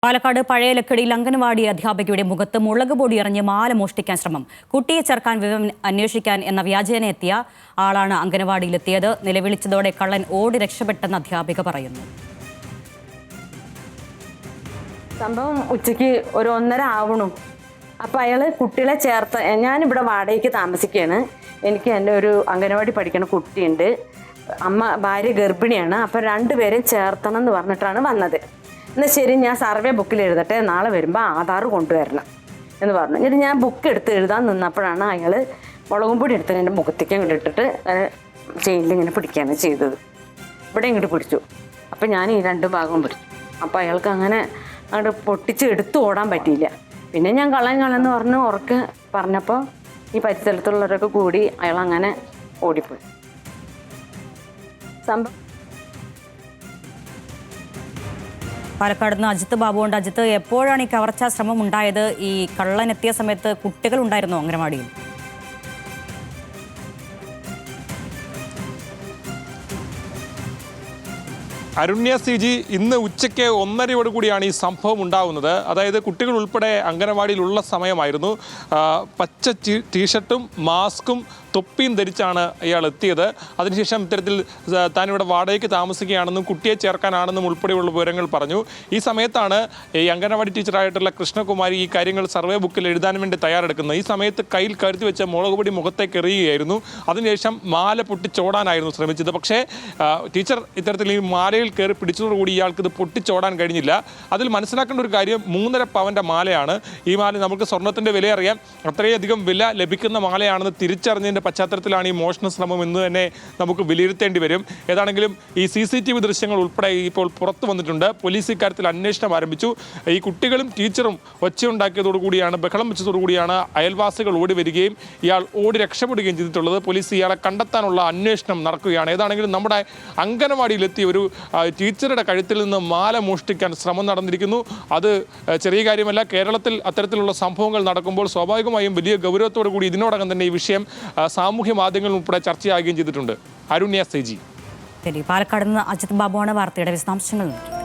പാലക്കാട് പഴയ ലക്കടിയിൽ അംഗനവാടി അധ്യാപികയുടെ മുഖത്ത് മുളക് പൊടി എറിഞ്ഞ് മാല മോഷ്ടിക്കാൻ ശ്രമം. കുട്ടിയെ ചേർക്കാൻ വിവരം അന്വേഷിക്കാൻ എന്ന വ്യാജേന എത്തിയ ആളാണ് അംഗനവാടിയിലെത്തിയത്. നിലവിളിച്ചതോടെ കള്ളൻ ഓടി രക്ഷപ്പെട്ടെന്ന് അധ്യാപിക പറയുന്നു. സംഭവം ഉച്ചയ്ക്ക് 1:30 ആവണു. അപ്പോൾ അയാൾ കുട്ടികളെ ചേർത്ത്, ഞാനിവിടെ വാടകയ്ക്ക് താമസിക്കുകയാണ്. എനിക്ക് എൻ്റെ ഒരു അംഗനവാടി പഠിക്കുന്ന കുട്ടിയുണ്ട്. ഭാര്യ ഗർഭിണിയാണ്. അപ്പോൾ 2 പേരെയും ചേർത്തണം എന്ന് പറഞ്ഞിട്ടാണ് വന്നത്. എന്നാൽ ശരി, ഞാൻ സർവേ ബുക്കിൽ എഴുതട്ടെ, നാളെ വരുമ്പോൾ ആധാർ കൊണ്ടുവരണം എന്ന് പറഞ്ഞു. എന്നിട്ട് ഞാൻ ബുക്ക് എടുത്ത് എഴുതാൻ നിന്നപ്പോഴാണ് അയാൾ മുളകും പൊടി എടുത്ത് എൻ്റെ മുഖത്തേക്ക് ഇങ്ങോട്ട് ഇട്ടിട്ട് ചെയിനിൽ ഇങ്ങനെ പിടിക്കുകയാണ് ചെയ്തത്. ഇവിടെ ഇങ്ങോട്ട് പിടിച്ചു. അപ്പോൾ ഞാൻ ഈ 2 ഭാഗവും പിടിച്ചു. അപ്പോൾ അയാൾക്ക് അങ്ങനെ അങ്ങോട്ട് പൊട്ടിച്ച് എടുത്ത് ഓടാൻ പറ്റിയില്ല. പിന്നെ ഞാൻ കള്ളെന്ന് പറഞ്ഞ് ഉറക്കെ പറഞ്ഞപ്പോൾ ഈ പരിസരത്തുള്ളവരൊക്കെ കൂടി അയാൾ അങ്ങനെ ഓടിപ്പോയി. സംഭവം പാലക്കാട് നിന്ന് അജിത്ത് ബാബുണ്ട്. അജിത്ത്, എപ്പോഴാണ് ഈ കവർച്ചാ ശ്രമം ഉണ്ടായത്? ഈ കള്ളൻ എത്തിയ സമയത്ത് കുട്ടികൾ ഉണ്ടായിരുന്നോ അംഗനവാടിയിൽ? അരുണ്യ CG, ഇന്ന് ഉച്ചയ്ക്ക് 1:30 കൂടിയാണ് ഈ സംഭവം ഉണ്ടാകുന്നത്. അതായത് കുട്ടികൾ ഉൾപ്പെടെ അംഗനവാടിയിലുള്ള സമയമായിരുന്നു. പച്ച ടീഷർട്ടും മാസ്കും തൊപ്പിയും ധരിച്ചാണ് ഇയാൾ എത്തിയത്. അതിനുശേഷം ഇത്തരത്തിൽ താനിവിടെ വാടകയ്ക്ക് താമസിക്കുകയാണെന്നും കുട്ടിയെ ചേർക്കാനാണെന്നും ഉൾപ്പെടെയുള്ള വിവരങ്ങൾ പറഞ്ഞു. ഈ സമയത്താണ് ഈ അംഗനവാടി ടീച്ചറായിട്ടുള്ള കൃഷ്ണകുമാരി ഈ കാര്യങ്ങൾ സർവേ ബുക്കിൽ എഴുതാൻ വേണ്ടി തയ്യാറെടുക്കുന്നത്. ഈ സമയത്ത് കയ്യിൽ കരുതി വെച്ച മുളക് പൊടി മുഖത്തേക്ക് എറിയുകയായിരുന്നു. അതിനുശേഷം മാല പൊട്ടിച്ചോടാനായിരുന്നു ശ്രമിച്ചത്. പക്ഷേ ടീച്ചർ ഇത്തരത്തിൽ ഈ മാലയിൽ കയറി പിടിച്ചതോടുകൂടി ഇയാൾക്ക് ഇത് പൊട്ടിച്ചോടാൻ കഴിഞ്ഞില്ല. അതിൽ മനസ്സിലാക്കേണ്ട ഒരു കാര്യം, 3.5 പവൻ്റെ മാലയാണ്. ഈ മാല, നമുക്ക് സ്വർണ്ണത്തിൻ്റെ വില അറിയാം, അത്രയധികം വില ലഭിക്കുന്ന മാലയാണെന്ന് തിരിച്ചറിഞ്ഞതിൻ്റെ പശ്ചാത്തലത്തിലാണ് ഈ മോഷണ ശ്രമം എന്ന് തന്നെ നമുക്ക് വിലയിരുത്തേണ്ടി വരും. ഏതാണെങ്കിലും ഈ CCTV ദൃശ്യങ്ങൾ ഉൾപ്പെടെ ഇപ്പോൾ പുറത്തു വന്നിട്ടുണ്ട്. പോലീസ് ഇക്കാര്യത്തിൽ അന്വേഷണം ആരംഭിച്ചു. ഈ കുട്ടികളും ടീച്ചറും ഒച്ചയുണ്ടാക്കിയതോടുകൂടിയാണ്, ബഹളം വെച്ചതോടുകൂടിയാണ് അയൽവാസികൾ ഓടി വരികയും ഇയാൾ ഓടി രക്ഷപ്പെടുകയും ചെയ്തിട്ടുള്ളത്. പോലീസ് ഇയാളെ കണ്ടെത്താനുള്ള അന്വേഷണം നടക്കുകയാണ്. ഏതാണെങ്കിലും നമ്മുടെ അംഗനവാടിയിലെത്തിയ ഒരു ടീച്ചറുടെ കഴുത്തിൽ നിന്ന് മാല മോഷ്ടിക്കാൻ ശ്രമം നടന്നിരിക്കുന്നു. അത് ചെറിയ കാര്യമല്ല. കേരളത്തിൽ അത്തരത്തിലുള്ള സംഭവങ്ങൾ നടക്കുമ്പോൾ സ്വാഭാവികമായും വലിയ ഗൗരവത്തോടു കൂടി ഇതിനോടകം തന്നെ ഈ വിഷയം സാമൂഹ്യ മാധ്യമങ്ങൾ ഉൾപ്പെടെ ചർച്ചയാകുകയും ചെയ്തിട്ടുണ്ട്. അരുണ്യ CG. ശരി, പാലക്കാട് നിന്ന് അജിത് ബാബുവാണ് വാർത്തയുടെ വിശദാംശങ്ങൾ നൽകി.